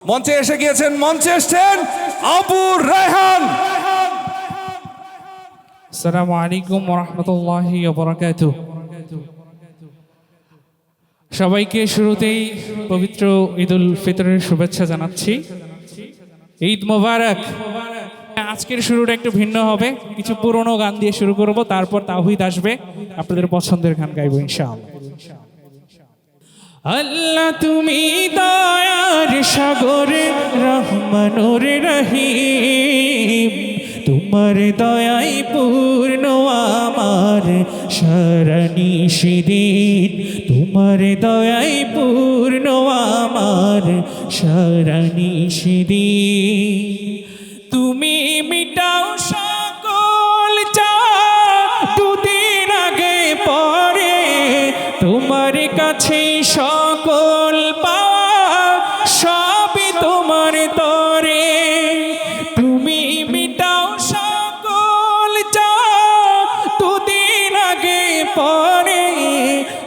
মঞ্চে এসে গিয়েছেন, মঞ্চে এসেছেন আবু রায়হান। আসসালামু আলাইকুম ওয়া রাহমাতুল্লাহি ওয়া বারাকাতুহু। সবাইকে শুরুতেই পবিত্র ঈদুল ফিতরের শুভেচ্ছা জানাচ্ছি। ঈদ মোবারক। আজকের শুরুটা একটু ভিন্ন হবে, কিছু পুরনো গান দিয়ে শুরু করব, তারপর তাওহীদ আসবে, আপনাদের পছন্দের গান গাইবো ইনশাআল্লাহ। আল্লাহ তুমি দয়ার সাগরে রহমানুর রহিম, তোমার দয়াই পূর্ণ আমার সারানি সেদিন, তোমার দয়াই পূর্ণ আমার সারানি সেদিন। তুমি মিটাও সকল দুদিন আগে পরে, তোমার কাছে সকল পাওয়া সবই তোমার তরে। তুমি মিটাও সকল দুদিন আগে পরে,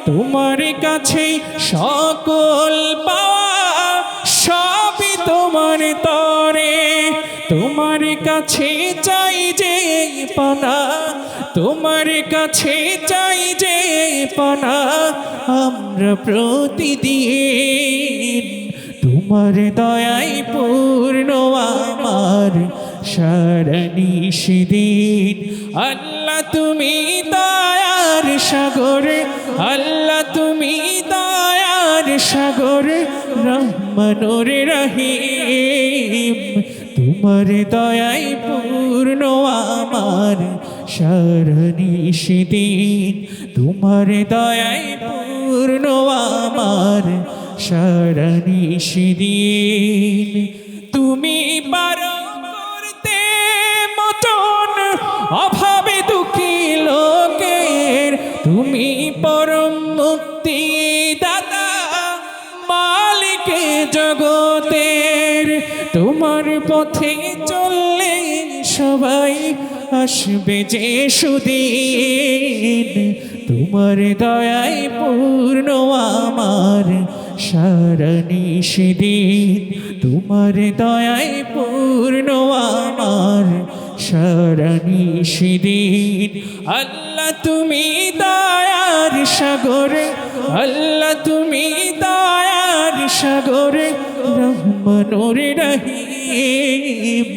তোমার কাছে সকল পাওয়া সবই তোমার তরে। তোমার কাছে চাই যে পানা, তোমার কাছে চাই যে পানা আমরা প্রতিদিন। তোমার দয়াই পূর্ণ আমার সারানি সেদিন। আল্লাহ তুমি দয়ার সাগর, আল্লাহ তুমি দয়ার সাগর রহমানুর রহিম, তোমার দয়াই পূর্ণ আমার সারানি সেদিন। তোমার দয়াই পূর্ণ আমার সারানি সেদিন। তুমি পারো করতে মতন অভাবে দুঃখী লোকের, তুমি পরম মুক্তি দাতা মালিকে জগতের। তোমার পথে চললে সবাই আসবে যে সুদিন, তোমার দয়াই পূর্ণ আমার সারানি সেদিন। তোমার দয়াই পূর্ণ আমার সারানি সেদিন। আল্লাহ তুমি দয়ার সাগর, আল্লাহ তুমি দয়ার সাগর রহমানুর রহিম,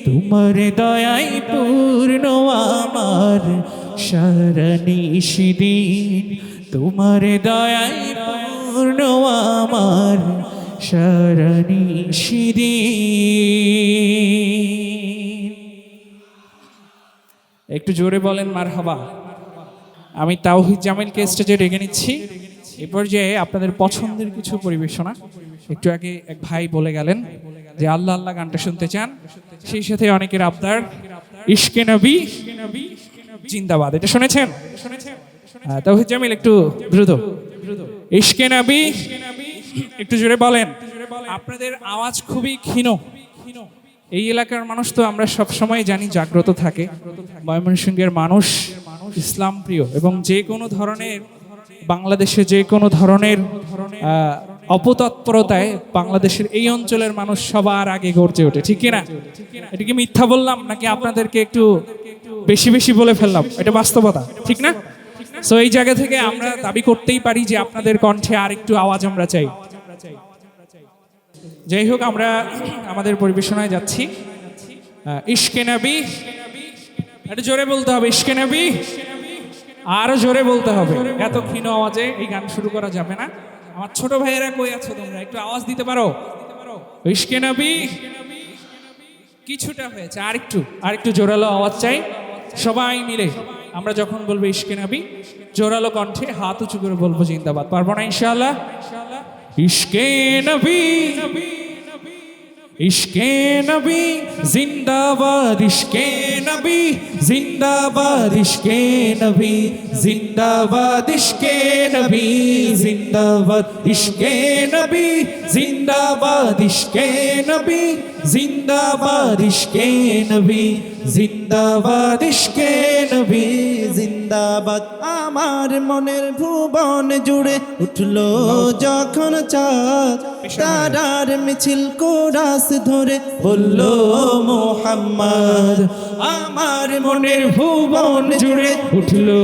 তোমার দয়াই পূর্ণ আমার সারানি সেদিন। তোমার দয়াই পূর্ণ আমার সারানি সেদিন। একটু জোরে বলেন মারহাবা। আমি তাওহীদ জামিলকে স্টেজে ডেকে নিচ্ছি। এ পর্যায়ে আপনাদের পছন্দের কিছু পরিবেশনা। একটু আগে এক ভাই বলে গেলেন যে আল্লাহ আল্লাহ গানটা শুনতে চান, সেই সাথে অনেকের আবদার ইশকে নবী জিন্দাবাদ। এটা শুনেছেন? তাওহীদ জামিল একটু দ্রুত ইশকে নবী একটু জোরে বলেন। আপনাদের আওয়াজ খুবই ক্ষীণ। এই এলাকার মানুষ তো আমরা সব সময় জানি জাগ্রত থাকে। ময়মনসিংহের মানুষ ইসলাম প্রিয় এবং যে কোনো ধরনের বাংলাদেশে যে কোনো ধরনের অপতৎপরতায় বাংলাদেশের এই অঞ্চলের মানুষ সবার আগে গর্জে ওঠে, ঠিক কিনা? এটা কি মিথ্যা বললাম নাকি আপনাদেরকে একটু বেশি বেশি বলে ফেললাম? এটা বাস্তবতা, ঠিক না? সো এই জায়গা থেকে আমরা দাবি করতেই পারি যে আপনাদের কণ্ঠে আর একটু আওয়াজ আমরা চাই। যাই হোক, আমরা আমাদের পরিবেশনায় যাচ্ছি। ইশকে নবী, এটা জোরে বলতে হবে। ইশকে নবী আরো জোরে বলতে হবে, এত ক্ষীণ আওয়াজে এই গান শুরু করা যাবে না। আমার ছোট ভাইয়েরা কই আছো তোমরা? একটু আওয়াজ দিতে পারো? ইশকে নবী কিছুটা হয়েছে, আরেকটু জোরালো আওয়াজ চাই সবাই মিলে। আমরা যখন বলবো ইশকে নবী, জোরালো কণ্ঠে হাত উঁচু করে বলবো জিন্দাবাদ। পারবো না ইনশাআল্লাহ? ইশকে নবী, ইশকে নবী জিন্দাবাদ, ইশকে নবী জিন্দাবাদ, ইশকে নবী জিন্দাবাদ, ইশকে নবী জিন্দাবাদ, ইশকে নবী জিন্দাবাদ, ইশকে নবী জিন্দাবাদ, ইশকে নবী জিন্দাবাদ ইশকে নবী জিন্দাবাদ। আমার মনের ভুবন জুড়ে উঠলো যখন চাঁদ, তারার মিছিল কোরাস ধরে বলল মুহাম্মদ। আমার মনের ভুবন জুড়ে উঠলো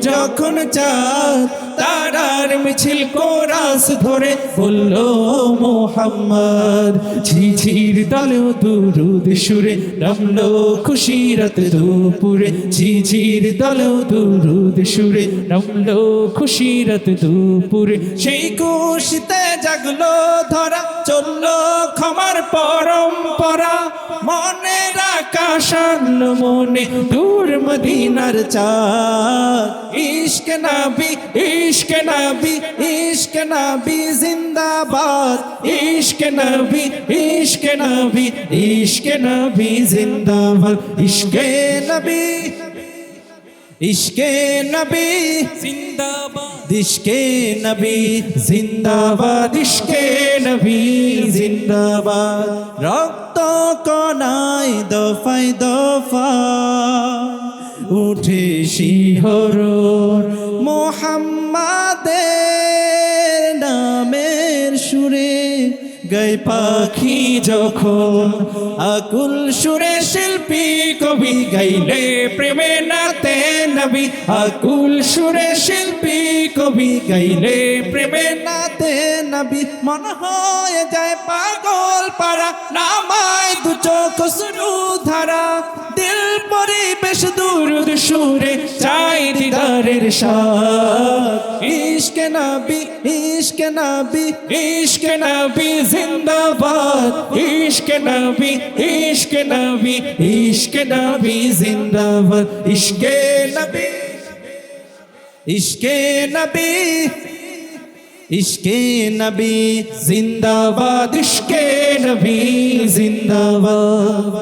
যখন চাঁদ, তারার মিছিল কোরাস ধরে বলল মুহাম্মদ। ঝিঝির দলেও দুরুদ সুরে নামলো খুশিরাত দুপুরে, ঝিঝির দলেও দুরুদ সুরে নামলো খুশিরাত দুপুরে। সেই খুশিতে জাগলো ধরা, চললো ক্ষমার পরম্পরা, মনের আকাশ আনলো মনে দূর মদিনার চাঁদ। ইশকে নবী ইশকে নবী ইশকে নবী জিন্দাবাদ, ইশকে নবী ইশকে নবী ইশকে নবী জিন্দাবাদ। ইশকে নবী ইশকে নবী জিন্দাবাদ, ইশকে নবী জিন্দাবাদ, ইশকে নবী জিন্দাবাদ। রক্ত কণায় দফায় দফায় উঠে শিহরণ, মুহাম্মাদের নামের সুরে গায় পাখি যখন, আকুল সুরে শিল্পী কবি গাইলে প্রেমে নাতে নবী, আকুল সুরে শিল্পী কবি গাইলে প্রেমে নাতে নবী। মন হয়ে যায় পাগল পারা, নামায় দু চোখ শুরু ধারা, দিল পরিবেশ দুরুদ সুরে চাই দিদারের স্বাদ। ইশকে নবী ইশকে নবী ইশকে নবী জিন্দাবাদ, ইশকে নবী ইশকে নবী ইশকে নবী জিন্দাবাদ। ইশকে নবী ইশকে নবী ইশকে নবী জিন্দাবাদ, ইশকে নবী জিন্দাবাদ।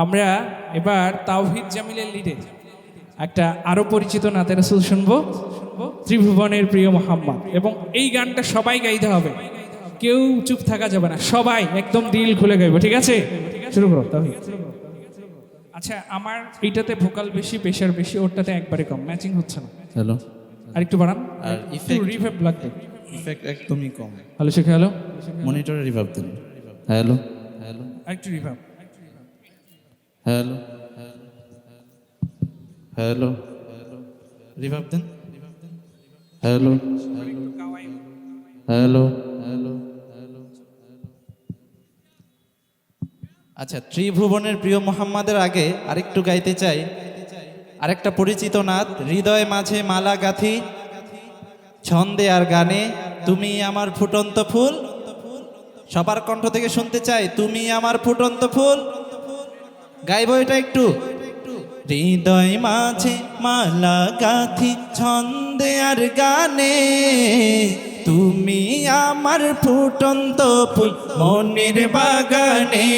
আমরা এবার তাওহিদ জামিলের লিডে একটা আরো পরিচিত নাতে রাসূল শুনবো, ত্রিভুবনের প্রিয় মোহাম্মদ। এবং এই গানটা সবাই গাইতে হবে, কেউ চুপ থাকা যাবে না, সবাই একদম দিল খুলে গাইবো, ঠিক আছে? শুরু করো তাওহিদ। আচ্ছা, আমার এইটাতে ভোকাল বেশি, প্রেশার বেশি, ওরটাতে একবারে কম, ম্যাচিং হচ্ছে না। হ্যালো, আর একটু বাড়ান, আর একটু রিভার্ব লাগবে। ইফেক্ট একদমই কম। হ্যালো শেখা, হ্যালো, মনিটরে রিভার্ব দিন। হ্যালো হ্যালো আর একটু রিভার্ব। হ্যালো হ্যালো রিভার্ব দেন। Hello hello hello. আচ্ছা, ত্রিভুবনের প্রিয় মোহাম্মদের আগে আরেকটু গাইতে চাই আরেকটা পরিচিত নাত, হৃদয় মাঝে মালা গাথি ছন্দে আর গানে, তুমি আমার ফুটন্ত ফুল। সবার কণ্ঠ থেকে শুনতে চাই, তুমি আমার ফুটন্ত ফুল। গাইবো এটা একটু। হৃদয় মাঝে মালা গাথি ছন্দে আর গানে, তুমি আমার ফুটন্ত ফুল মনের বাগানে।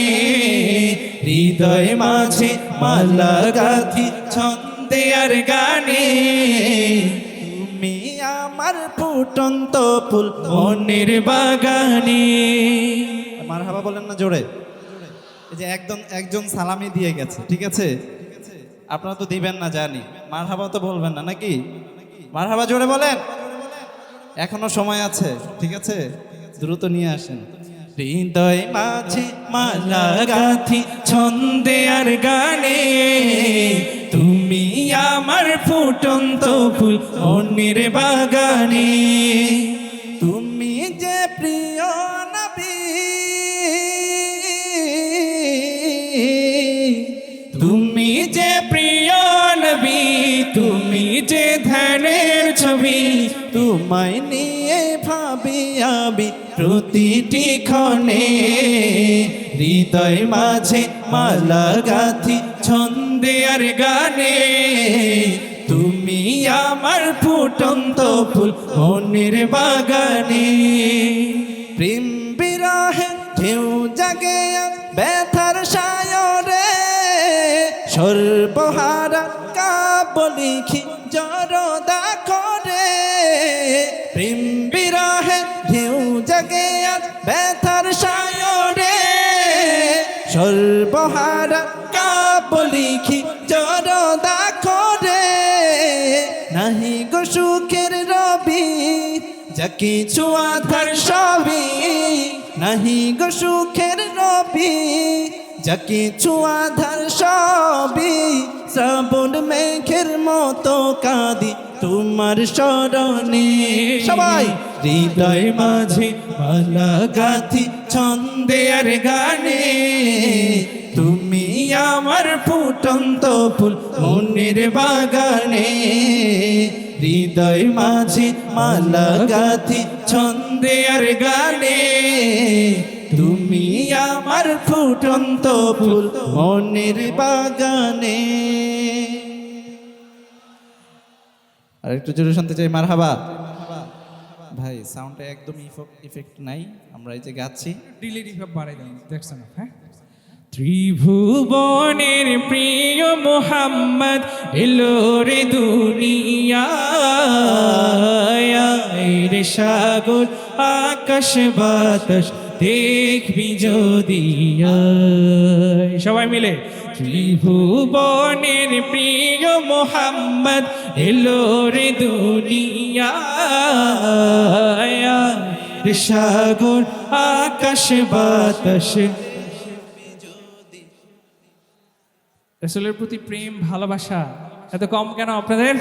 হৃদয় মাঝে মালা গাথি ছন্দে আর গানে, তুমি আমার ফুটন্ত ফুল মনের বাগানে। মারহাবা বলেন না জোরে। এই যে একজন সালামি দিয়ে গেছে, ঠিক আছে? আপনারা তো দিবেন না জানি, মারহাবা তো বলবেন না নাকি? মারহাবা জোরে বলেন, এখনো সময় আছে, ঠিক আছে? দ্রুত নিয়ে আসেন। হৃদয় মাঝে মালা গাথি ছন্দে আর গানে, তুমি আমার ফুটন্ত ফুল মনের বাগানে। তুমি যে প্রিয় নবী, তুমি যে প্রিয় নবী, তুমি যে ধ্যানের ছবি, তোমায় নিয়ে ভাবি আমি প্রতিটি ক্ষণে। হৃদয় মাঝে মালা গাথি ছন্দে আর গানে, তুমি আমার ফুটন্ত ফুল মনের বাগানে। প্রেম বিরহে ঢেউ জাগে ব্যথার সায়রে, সর্বহারা কাব্য লিখি জড়দা করে। প্রেম বিরহে ঢেউ জাগে আর ব্যথার সায়রে সর্বহারা কাব্য লিখি জড়দা করে নাহি গো সুখের রবি যা কিছু আধার সবই নাহি গো সুখের রবি যা কিছু আধার সবই শ্রাবণ মেঘের মতো কাঁদি তোমার স্মরণে সবাই হৃদয় মাঝে মালা গাথি ছন্দে আর গানে তুমি আমার ফুটন্ত ফুল মনের বাগানে হৃদয় মাঝে মালা গাথি ছন্দে আর গানে তুমি আমার ফুটন্ত ফুল মনের বাগানে। আর একটু জোরে শুনতে চাই মারহাবা। ভাই সাউন্ডটা একদম ইফেক্ট নাই, আমরা এই যে গাচ্ছি ডিলে রিভাব বাড়াই দেন, দেখছেন হ্যাঁ। ত্রিভুবনের প্রিয় মোহাম্মদ এলো রে দুনিয়ায় রে সাগর আকাশ বাতাস দেখবি যদি আয়। সবাই মিলে ত্রিভুবনের প্রিয় মোহাম্মদ এলো রে দুনিয়ায় রে সাগর আকাশ বাতাস। রাসূলের প্রতি প্রেম ভালোবাসা এত কম কেন আপনাদের?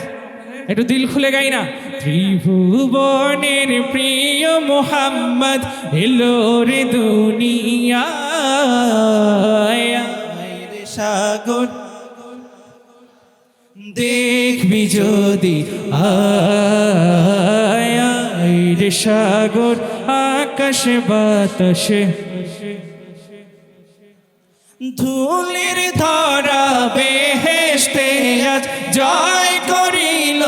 একটু দিল খুলে গাই না। ত্রিভুবনের প্রিয় মোহাম্মদ এলো রে দুনিয়ায় রে সাগর দেখবি যদি আয় রে সাগর আকাশ বাতাস। ধুলির ধরা বেহেশতে আজ জয় করিল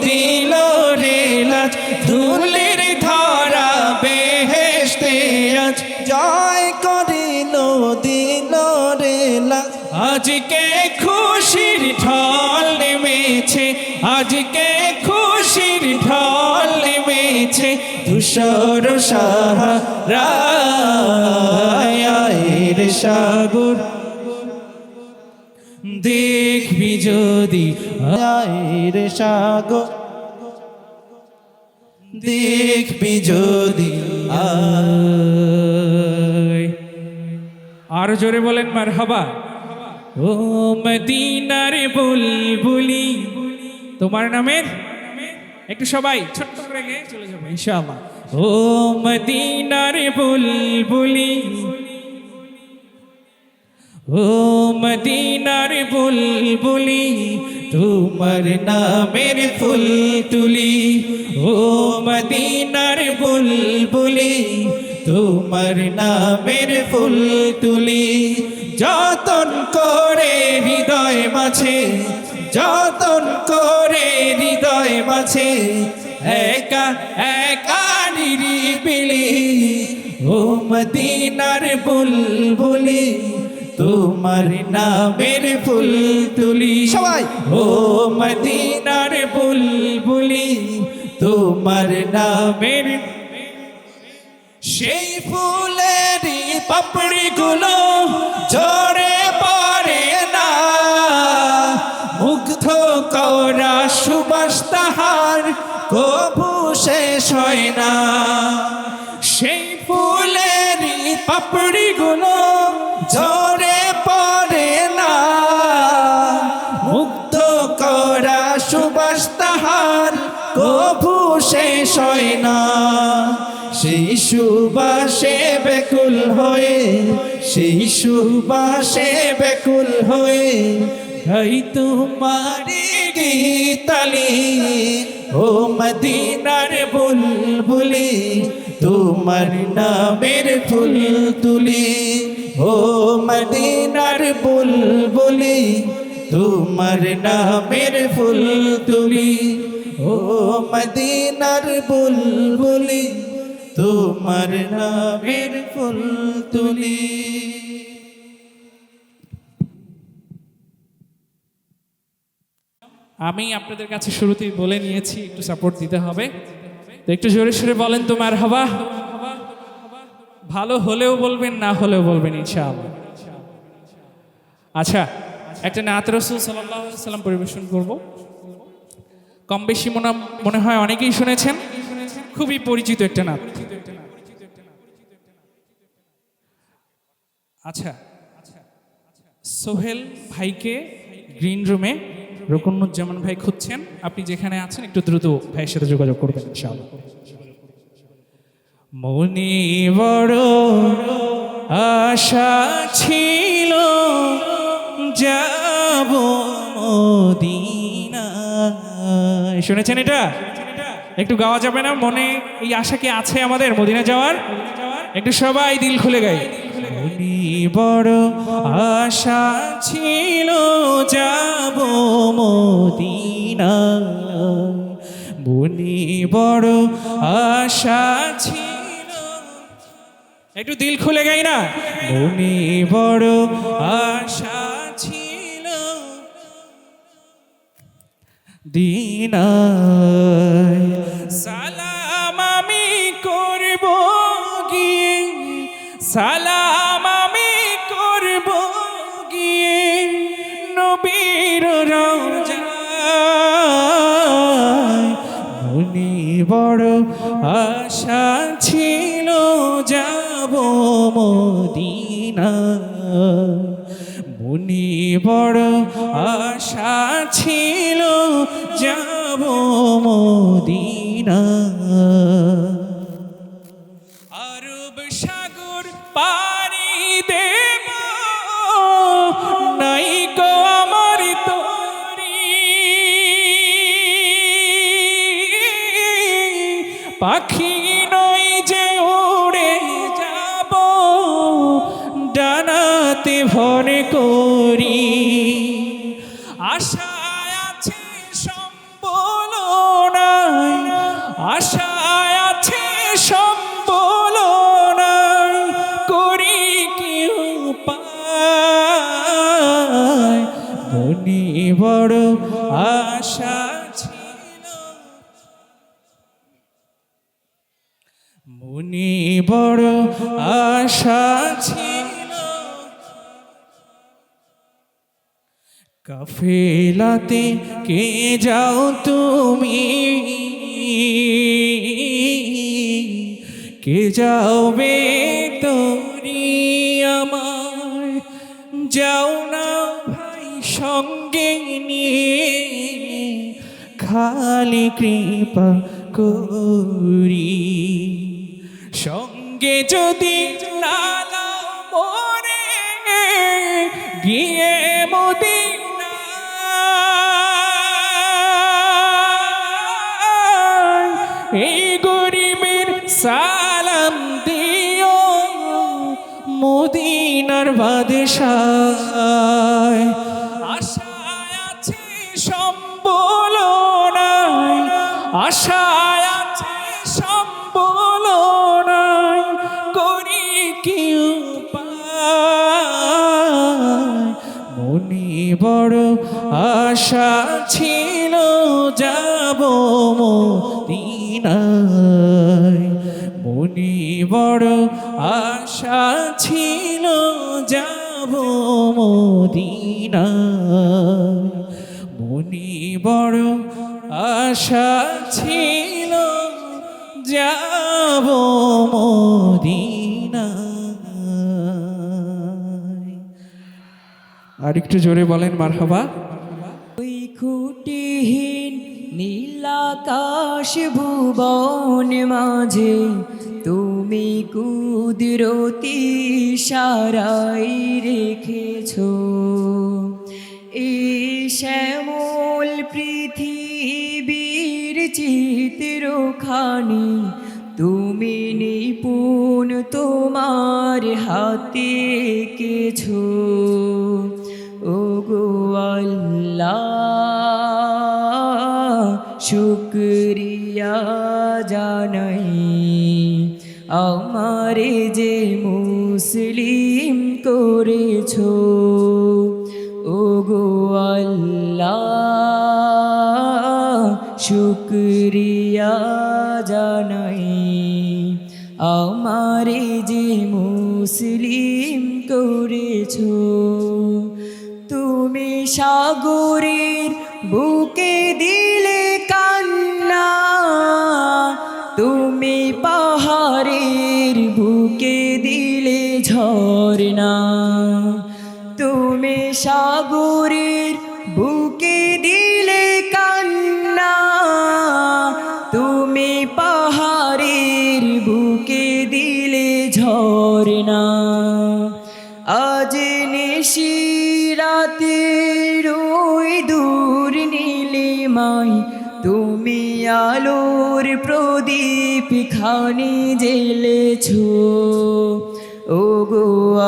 দিল রে লাজ ধুলির ধরা বেহেশতে আজ জয় করিল দিল রে লাজ। আজকে খুশির ঢল নেমেছে, আজকে খুশির ঢল নেমেছে ধূসর সাহারা রে সাগর দেখবি যদি রে সাগর দেখবি যদি আয়। আর জোরে বলেন মারহাবা। ও মদিনার বুলবুলি তোমার নামের একটু সবাই ছোট্ট করে গিয়ে চলে যাবো ইনশাআল্লাহ। ও মদিনার বুলবুলি ও মদিনার বুলবুলি তোমার নামের ফুল তুলি ও মদিনার বুলবুলি তোমার নামের ফুল তুলি যতন করে হৃদয় মাঝে যতন করে হৃদয় মাঝে একা একা নিরিবিলি ও মদিনার বুলবুলি তোমার নামের ফুল তুলি সবাই ও মদিনার বুলবুলি তোমার নামের সেই ফুলেরই পাপড়ি গুলো ঝরে পড়ে না মুগ্ধ করা সুবাস তাহার কবু শেষ হয় না সেই ফুলেরই পাপড়ি গুলো ঝরে পড়ে না মুগ্ধ করা সুবাস তাহার কবু শেষ হয় না সেই সুবাসে বেকুল হয়ে সেই সুবাসে বেকুল হয়ে গাই তোমারি গীতালি ও মদিনার বুলবুলি তোমার নামের ফুল তুলি ও মদিনার বুলবুলি তোমার নামের ফুল তুলি ও মদিনার বুলবুলি তোমার নামের ফুল তুলি। আমি আপনাদের কাছে শুরুতেই বলে নিয়েছি একটু সাপোর্ট দিতে হবে, তো একটু জোরে সোরে বলেন তো মারহাবা। ভালো হলেও বলবেন, না হলেও বলবেন ইনশাআল্লাহ। আচ্ছা, একটা নাত রাসূল সাল্লাল্লাহু আলাইহি ওয়াসাল্লাম পরিবেশন করব। কম বেশি মনে হয় অনেকেই শুনেছেন, খুবই পরিচিত একটা নাত। আচ্ছা, সোহেল ভাইকে গ্রিন রুমে রুকনুজ্জামান ভাই খুঁজছেন। আপনি যেখানে আছেন একটু দ্রুত ভাইয়ের সাথে যোগাযোগ করবেন ইনশাআল্লাহ। মনে বড় আশা ছিল যাব মদিনা। শুনেছেন এটা? একটু গাওয়া যাবে না? মনে এই আশা কি আছে আমাদের মদিনা যাওয়ার? একটু সবাই দিল খুলে গাই। মনে বড় আশা ছিল যাব মদিনা, মনে বড় আশা ছিল। একটু দিল খুলে গাই না? মনে বড় আশা ছিল দিনায় সালাম আমি করব গিয়ে, সালাম আমি করব গিয়ে নবীর রওজায়। মনে বড় আশা ছিল যাব মদিনা, মনে বড় আশা ছিল যাব মদিনা। আরব সাগর পাড়ি দেব নাই গো আমার তরি, পাখি নই যে উড়ে যাব ডানাতে ভর করি। আশায় আছে সম্বল নাই, আশায় আছে সম্বল নাই, করি কি উপায়। মনে বড় আশা ছিল, মনে বড় আশা ছিল। কাফেলাতে কে যাও তুমি, কে যাবে তোরি আমার, যাও না ভাই সঙ্গে নিয়ে, খালি কৃপা করি। সঙ্গে যদি না নাও মোরে গিয়ে মদিনা, এই গরিবের সালাম দিও মদিনার বাদশায়। আশায় আছে সম্বল নাই, আশায় আছে সম্বল নাই, করি কি উপায়। মনে বড় আশা ছিল যাব মদিনায়, মনে বড় আশা ছিল যাব মদিনায়, মনে বড় আশা ছিল যাব মদিনায়। আর একটু জোরে বলেন মারহাবা। ওই খুঁটিহীন নীলাকাশ ভুবন মাঝে তুমি কুদরতি সারাই রেখেছো। এই শ্যামল পৃথিবীর চিত্রখানি তুমি নিপুণ তোমার হাতে এঁকেছো। ওগো আল্লাহ শুকরিয়া জানাই, আমারে যে মুসলিম করেছো। ওগো আল্লাহ শুকরিয়া জানাই, আমারে যে মুসলিম করেছো। তুমি সাগরের বুকে দিলে কান্না, তুমি পাহাড়ের বুকে দিলে ঝরনা, তুমি সাগরের বুকে দিলে কান্না, তুমি পাহাড়ের বুকে দিলে ঝরনা। আজ নিশিরাতে রই দূর নীলিমাই, তুমি আলোর প্রদীপ খানি জ্বেলেছো। ও গো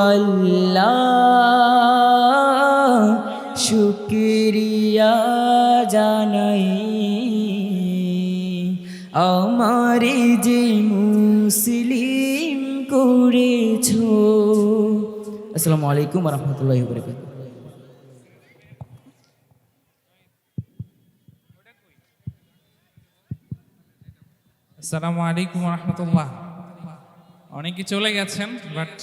আল্লাহ শুকরিয়া জানাই, আমারে যে মুসলিম করেছো। আসসালামু আলাইকুম ওয়া রাহমাতুল্লাহি ওয়া বারাকাতুহু। আসসালামু আলাইকুম রহমতুল্লাহ। অনেকে চলে গেছেন, বাট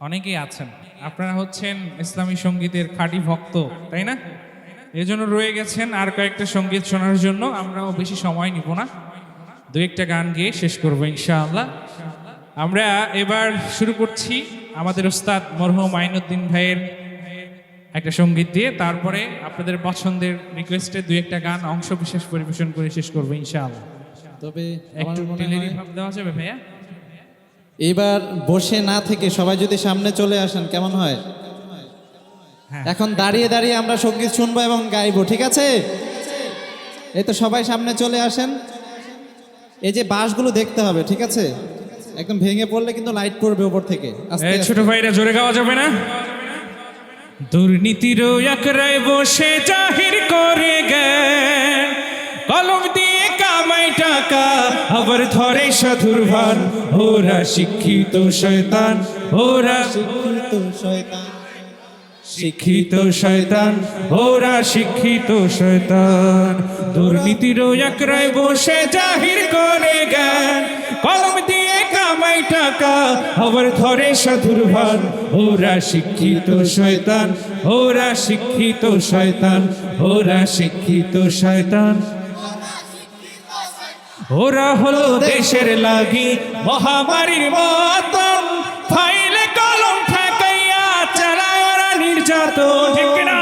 অনেকেই আছেন। আপনারা হচ্ছেন ইসলামী সঙ্গীতের খাঁটি ভক্ত, তাই না? এই জন্য রয়ে গেছেন আর কয়েকটা সঙ্গীত শোনার জন্য। আমরাও বেশি সময় নিব না, দু একটা গান গিয়ে শেষ করবো ইনশাআল্লাহ। আমরা এবার শুরু করছি আমাদের ওস্তাদ মরহুম আইনুদ্দিন ভাইয়ের একটা সঙ্গীত দিয়ে। তারপরে আপনাদের পছন্দের রিকোয়েস্টে দু একটা গান অংশ বিশেষ পরিবেশন করে শেষ করবো ইনশাআল্লাহ। তবে একটু আমার মনে টেলিরি হয় ভাব দেওয়া যাবে ভাইয়া? এবার বসে না থেকে সবাই যদি সামনে চলে আসেন কেমন হয়? হ্যাঁ। এখন দাঁড়িয়ে দাঁড়িয়ে আমরা সঙ্গীত শুনবো এবং গাইবো, ঠিক আছে? এই তো সবাই সামনে চলে আসেন। এই যে বাঁশগুলো দেখতে হবে, ঠিক আছে? একদম ভেঙে পড়লে কিন্তু লাইট পড়বে উপর থেকে। আস্তে এই আস্তে। ছোট ভাইরা জোরে গাওয়া যাবে না? দুর্নীতির একরায় বসে জাহির করে জ্ঞান, কলম দিয়ে কামাই টাকা আবার ধরে সাধুর ভান। ওরা শিক্ষিত শয়তান, ওরা শিক্ষিত শয়তান, শিক্ষিত শয়তান, ওরা শিক্ষিত শয়তান। দুর্নীতির একরায় বসে জাহির করে জ্ঞান, কলম দিয়ে কামাই টাকা আবার ধরে সাধুর ভান। ওরা শিক্ষিত শয়তান, ওরা শিক্ষিত শয়তান, ওরা শিক্ষিত শয়তান। ওরা হলো দেশের লাগি মহামারীর মতন, ফাইলে কলম ঠেকাইয়া চালায় ওরা নির্যাতন, ঠিক কিনা?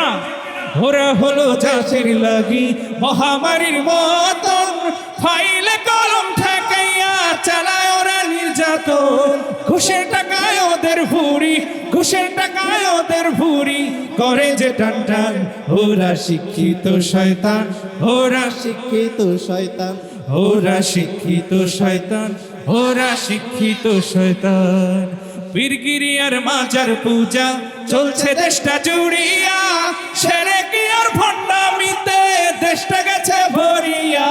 ওরা হলো দেশের লাগি মহামারীর মতন, ফাইলে কলম ঠেকাইয়া চালায় ওরা নির্যাতন। ঘুষের টাকায় ওদের ভুরি, ঘুষের টাকায় ওদের ভুরি করে যে টান টান। ওরা শিক্ষিত শয়তান, ওরা শিক্ষিত শয়তান, ওরা শিক্ষিত শয়তান, ওরা শিক্ষিত শয়তান। পীরগিরিয়ার মাজার পূজা চলছে দেশটা জুড়িয়া, সেরে কি আর ভণ্ডামিতে দেশটা গেছে ভরিয়া।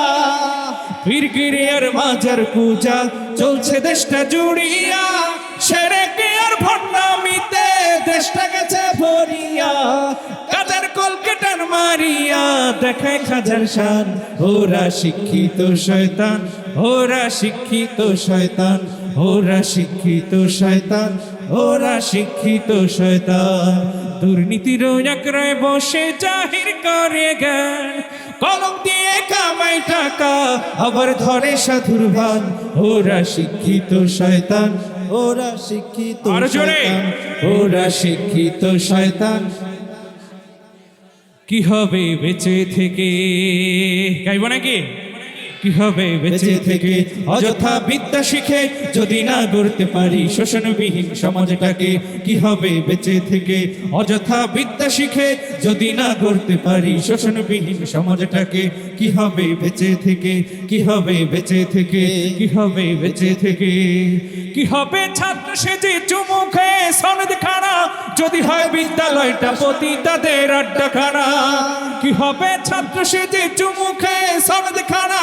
পীরগিরিয়ার মাজার পূজা চলছে দেশটা জুড়িয়া, সেরে কি আর ভণ্ডামিতে দেশটা গেছে ভরিয়া। কাজার কলকে টান মারিয়া দেখায় খাজার শান। ওরা শিক্ষিত শয়তান, ওরা শিক্ষিত শয়তান, ওরা শিক্ষিত শয়তান, ওরা শিক্ষিত শয়তান। দুর্নীতির একরায় বসে জাহির করে জ্ঞান, কলম দিয়ে কামাই টাকা আবার ধরে সাধুর ভান। ওরা শিক্ষিত শয়তান, ওরা শিক্ষিত আরো জোরে। শয়তান, ওরা শিক্ষিত শয়তান। কি হবে বেঁচে থেকে, গাইব নাকি? কি হবে বেঁচে থেকে অযথা বিদ্যা শিখে যদি না গড়তে পারি শোষণবিহীন সমাজটাকে? কি হবে বেঁচে থেকে অযথা বিদ্যা শিখে যদি না গড়তে পারি শোষণবিহীন সমাজটাকে? কি হবে বেঁচে থেকে, কি হবে বেঁচে থেকে, কি হবে বেঁচে থেকে? কি হবে ছাত্র সেজে চুমুখে সনদ খানা যদি হয় বিদ্যালয়টা পতিতাদের আড্ডাখানা? কি হবে ছাত্র সেজে চুমুখে সনদ খানা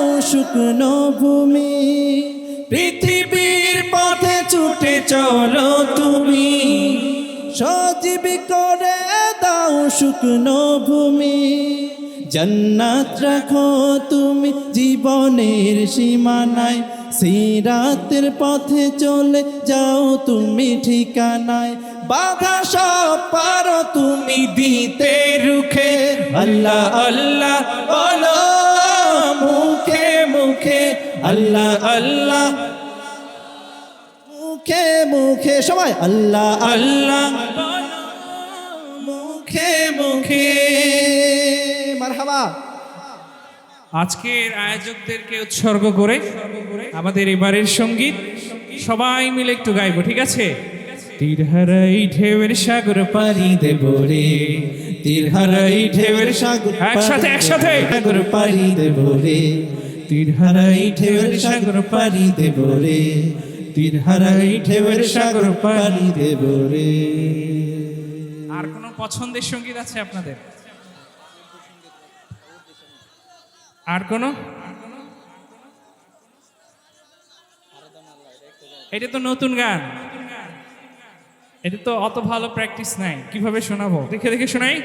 দাও শুকনো ভূমি পৃথিবীর পথে ছুটে চলো তুমি সজীব করে দাও শুকনো ভূমি জান্নাত রাখো তুমি জীবনের সীমানায় সিরাতের পথে চলে যাও তুমি ঠিকানায় বাধা সব পারো তুমি দিতে রুখে আল্লাহ আল্লাহ বলো মুখে মুখে আল্লাহ আল্লাহ মুখে মুখে সবাই আল্লাহ আল্লাহ মুখে মুখে মারহাবা। আজকের আয়োজকদেরকে উৎসর্গ করে আমাদের এবারের সঙ্গীত সবাই মিলে একটু গাইবো, ঠিক আছে? তীর হারাই ঢেউয়ের সাগর পাড়ি দেব রে, তীর হারাই ঢেউয়ের সাগর একসাথে একসাথে সাগর পাড়ি দেব রে, তীর হারাই ঢেউয়ের সাগর পাড়ি দেব রে, তীর হারাই ঢেউয়ের সাগর পাড়ি দেব রে। আর কোনো পছন্দের সঙ্গীত আছে আপনাদের? আর কোনো? এটা তো নতুন গান, এটা তো অত ভালো প্র্যাকটিস নাই, কিভাবে শোনাবো? দেখে দেখে শোনাই।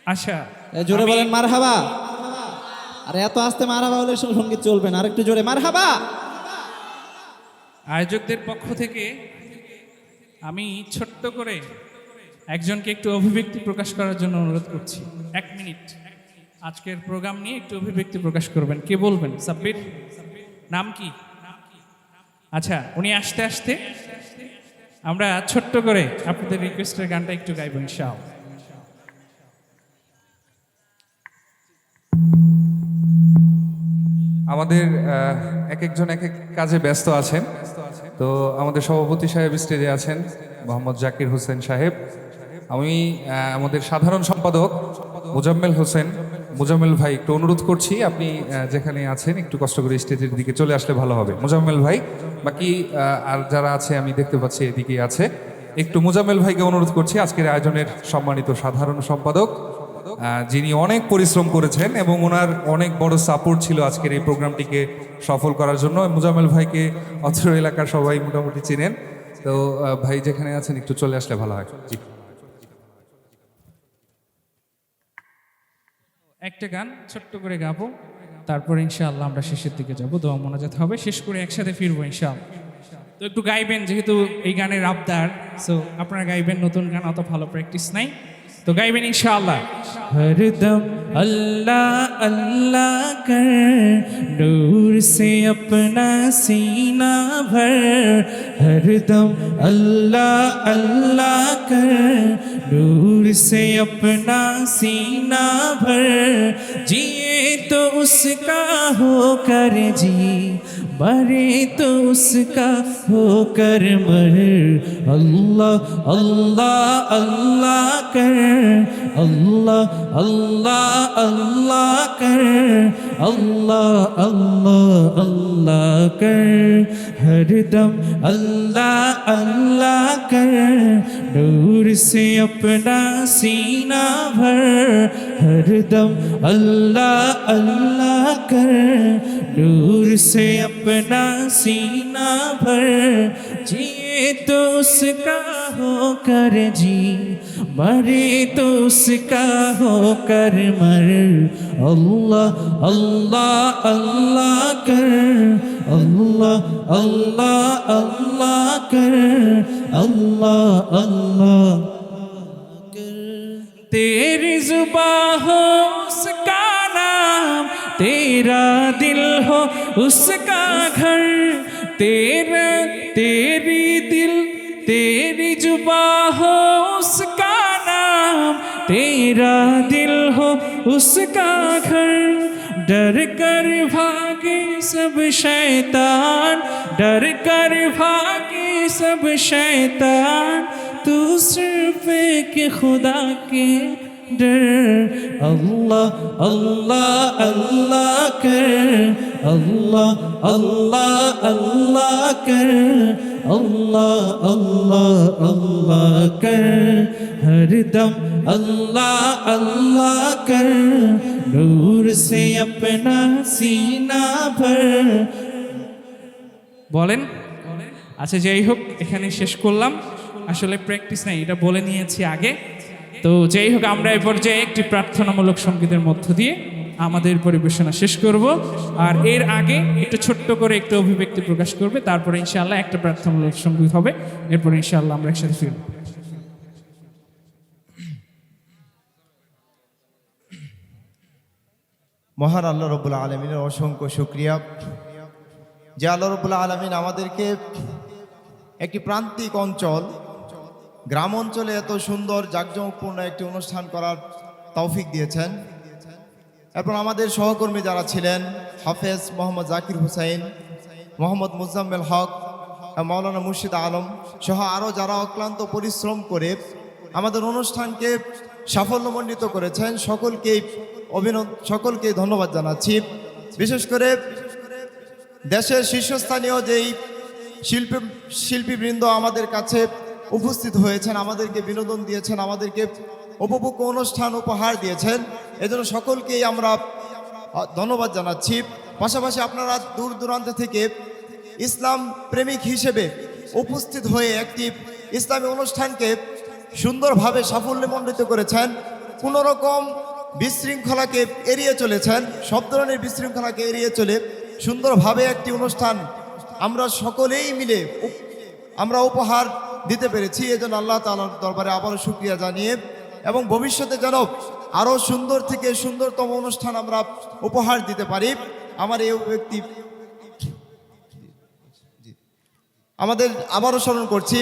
আচ্ছা জোরে বলেন মারহাবা। আরে এত আস্তে মারহাবা হলে সঙ্গীত চলবে না, আরেকটু জোরে মারহাবা। আয়োজকদের পক্ষ থেকে আমি ছোট্ট করে একজনকে একটু অভিব্যক্তি প্রকাশ করার জন্য অনুরোধ করছি। 1 মিনিট আজকের প্রোগ্রাম নিয়ে একটু অভিব্যক্তি প্রকাশ করবেন। কে বলবেন? সাব্বির, নাম কি? আচ্ছা, উনি আসতে আসতে আমরা ছোট্ট করে আপনাদের রিকোয়েস্টের গানটা একটু গাইব ইনশাআল্লাহ। আমাদের এক একজন এক এক কাজে ব্যস্ত আছেন, তো আমাদের সভাপতি সাহেব স্টেজে আছেন, মোহাম্মদ জাকির হোসেন সাহেব। আমি আমাদের সাধারণ সম্পাদক মুজাম্মেল ভাই একটু অনুরোধ করছি, আপনি যেখানে আছেন একটু কষ্ট করে স্টেজের দিকে চলে আসলে ভালো হবে। মুজাম্মেল ভাই, বাকি আর যারা আছে আমি দেখতে পাচ্ছি এদিকেই আছে, একটু মুজাম্মেল ভাইকে অনুরোধ করছি, আজকের আয়োজনের সম্মানিত সাধারণ সম্পাদক, যিনি অনেক পরিশ্রম করেছেন এবং ওনার অনেক বড় সাপোর্ট ছিল আজকের এই প্রোগ্রামটিকে সফল করার জন্য। মুজাম্মেল ভাইকে অত্র এলাকার সবাই মোটামুটি চিনেন, তো ভাই যেখানে আছেন একটু চলে আসলে ভালো হয়। জি, একটা গান ছোট্ট করে গাবো, তারপরে ইনশাআল্লাহ আমরা শেষের দিকে যাবো, দোয়া মোনাজাত হবে, শেষ করে একসাথে ফিরবো ইনশাআল্লাহ। তো একটু গাইবেন, যেহেতু এই গানের আবদার, সো আপনারা গাইবেন, নতুন গান, অত ভালো প্র্যাকটিস নাই, তো গাইবেন ইনশাআল্লাহ। হরদম আল্লাহ আল্লাহ কর, নূর से अपना सीना भर, हरदम अल्लाह अल्लाह कर, नूर से अपना सीना भर, जिए तो उसका हो कर जी, मरे तो उसका हो कर मर, अल्लाह अल्लाह अल्लाह कर, अल्लाह अल्लाह अल्लाह कर, अल्लाह अल्लाह अल्लाह कर, हरदम अल्लाह अल्लाह कर, नूर से अपना सीना भर, हरदम अल्लाह अल्लाह कर, नूर से अपना सीना भर, जिए तो उसका हो कर जी, मरे तो उसका हो कर मर, अल्लाह अल्लाह अल्लाह कर, अल्लाह अल्लाह अल्लाह कर, अल्लाह अल्लाह कर। तेरी जुबां हो उसका नाम, तेरा दिल हो उसका घर, तेरा तेरी दिल तेरी जुबां हो उसका नाम, तेरा दिल हो उसका घर, डर कर भागे सब शैतान, डर कर भागे सब शैतान, तू सिर्फ एक खुदा के डर, अल्लाह अल्लाह अल्लाह कर, अल्लाह अल्लाह अल्लाह कर, अल्लाह अल्लाह अल्लाह कर हर दम अल्लाह अल्लाह कर नूर से अपना सीना भर। বলেন। আচ্ছা যাই হোক, এখানে শেষ করলাম। আসলে প্র্যাকটিস নাই, এটা বলে নিয়েছি আগে। তো যাই হোক, আমরা এই পর্যায়ে একটি প্রার্থনামূলক সঙ্গীতের মধ্য দিয়ে আমাদের পরিবেশনা শেষ করব। আর এর আগে একটু ছোট্ট করে একটু অভিব্যক্তি প্রকাশ করবে, তারপরে ইনশাআল্লাহ একটা প্রার্থনামূলক সঙ্গীত হবে। এরপর ইনশাআল্লাহ আমরা একসাথে ফিরব। মহান আল্লাহ রব্বুল আলমিনের অসংখ্য শুক্রিয়া যে আল্লাহ রব্বুল আলমিন আমাদেরকে একটি প্রান্তিক অঞ্চল, গ্রাম অঞ্চলে এত সুন্দর জাঁকজমকপূর্ণ একটি অনুষ্ঠান করার তৌফিক দিয়েছেন। এরপর আমাদের সহকর্মী যারা ছিলেন, হাফেজ মোহাম্মদ জাকির হুসাইন, মোহাম্মদ মুজাম্মেল হক, মাওলানা মুর্শিদ আলম সহ আরও যারা অক্লান্ত পরিশ্রম করে আমাদের অনুষ্ঠানকে সাফল্যমণ্ডিত করেছেন, সকলকে ধন্যবাদ জানাচ্ছি। বিশেষ করে দেশের শীর্ষস্থানীয় যেই শিল্পীবৃন্দ আমাদের কাছে উপস্থিত হয়েছেন, আমাদেরকে বিনোদন দিয়েছেন, আমাদেরকে উপভোগ্য অনুষ্ঠান উপহার দিয়েছেন, এজন্য সকলকেই আমরা ধন্যবাদ জানাচ্ছি। পাশাপাশি আপনারা দূর দূরান্ত থেকে ইসলাম প্রেমিক হিসেবে উপস্থিত হয়ে একটি ইসলামী অনুষ্ঠানকে সুন্দরভাবে সাফল্যমণ্ডিত করেছেন। কোনো রকম বিশৃঙ্খলাকে এড়িয়ে চলেছেন, সব ধরনের বিশৃঙ্খলাকে এড়িয়ে চলে সুন্দরভাবে একটি অনুষ্ঠান আমরা সকলেই মিলে আমরা উপহার দিতে পেরেছি। এজন্য আল্লাহ তাআলার দরবারে আবারও শুকরিয়া জানিয়ে এবং ভবিষ্যতে যেন আরও সুন্দর থেকে সুন্দরতম অনুষ্ঠান আমরা উপহার দিতে পারি, আমার এই ব্যক্তি আমাদের আবারও স্মরণ করছি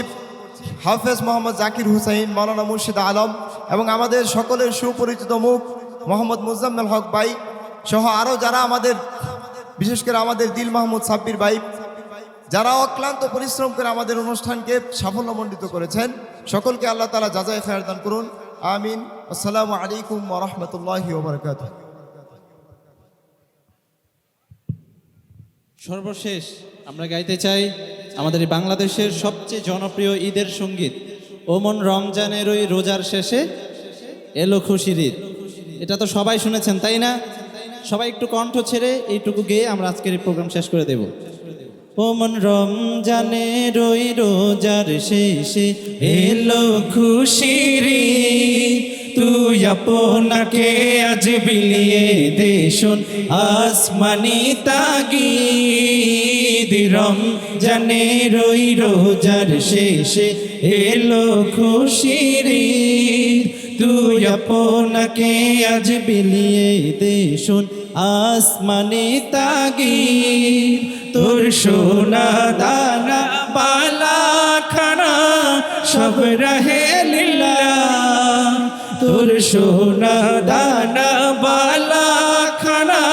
হাফেজ মোহাম্মদ জাকির হুসাইন, মাওলানা মুর্শিদ আলম এবং আমাদের সকলের সুপরিচিত মুখ মোহাম্মদ মুজাম্মেল হক ভাই সহ আরও যারা আমাদের, বিশেষ করে আমাদের দিল মাহমুদ সাব্বির ভাই, যারা অক্লান্ত পরিশ্রম করে আমাদের অনুষ্ঠানকে সাফল্যমণ্ডিত করেছেন, সকলকে আল্লাহ তাআলা জাযায়ে খায়ের দান করুন। আমিন। আসসালামু আলাইকুম ওয়া রাহমাতুল্লাহি ওয়া বারাকাতুহু। সর্বশেষ আমরা গাইতে চাই আমাদের এই বাংলাদেশের সবচেয়ে জনপ্রিয় ঈদের সঙ্গীত, ওমন রমজানের ওই রোজার শেষে এলো খুশির ঈদ। এটা তো সবাই শুনেছেন, তাই না? সবাই একটু কণ্ঠ ছেড়ে এইটুকু গেয়ে আমরা আজকের এই প্রোগ্রাম শেষ করে দেব। ওমন রমজানের ওই রোজার শেষে এলো খুশির ঈদ, তুই আপনাকে আজ বিলিয়ে দে শোন আসমানি তাগিদ। রমজানের ওই রোজার শেষে এলো খুশির ঈদ, তুই আপনাকে আজ বিলিয়ে দে শোন আসমানি তাগিদ। তোর সোনা দানা বালা খানা সব রহে লিল্লাহ, তোর সোনা দানা বালা খানা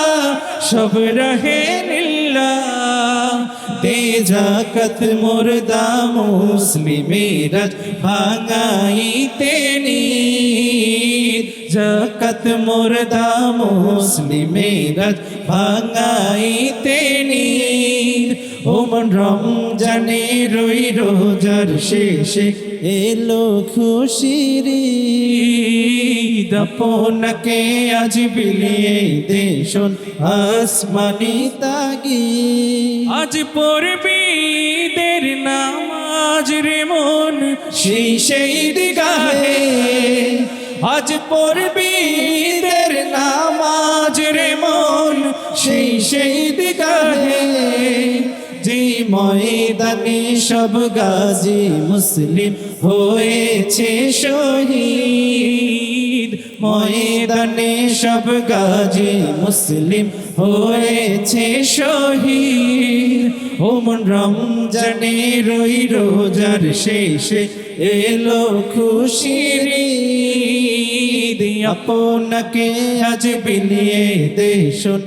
সব রহে লিল্লাহ। দে জাকাত মুর্দা মুসলিমেরা ভাঙাইতে নিদ, জাকাত মুর্দা মুসলিমেরা ভাঙাইতে নিদ। ওমন রমজানের ওই রোজার শেষে এলো খুশির ঈদ, আপনাকে আজ বিলিয়ে দে শোন আসমানি তাগিদ। আজ পড়বি ঈদের নামাজ রে মন সেই দিগাহে, আজ পড়বি ঈদের নামাজ রে মন সেই দিগাহে। যে ময়দানে সব গাজী মুসলিম হয়েছে শহীদ, ময়দানে সব গাজী মুসলিম হয়েছে শহীদ। ওমন রমজানের ওই রোজার শেষে এলো খুশির ঈদ, আপনাকে আজ বিলিয়ে দে শোন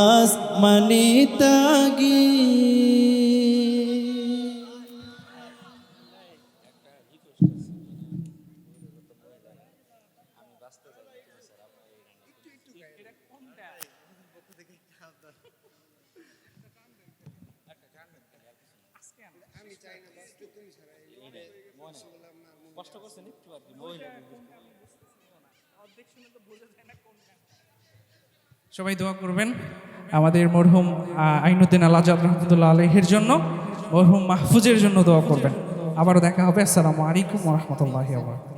আসমানি তাগিদ। আমি চাই না। সবাই দোয়া করবেন আমাদের মরহুম আইনুদ্দিন আল আজাদ রহমতুল্লাহ আলহের জন্য, মরহুম মাহফুজের জন্য দোয়া করবেন। আবারও দেখা হবে। আসসালামু আলাইকুম ওয়া রাহমাতুল্লাহি ওয়া বারাকাতুহু।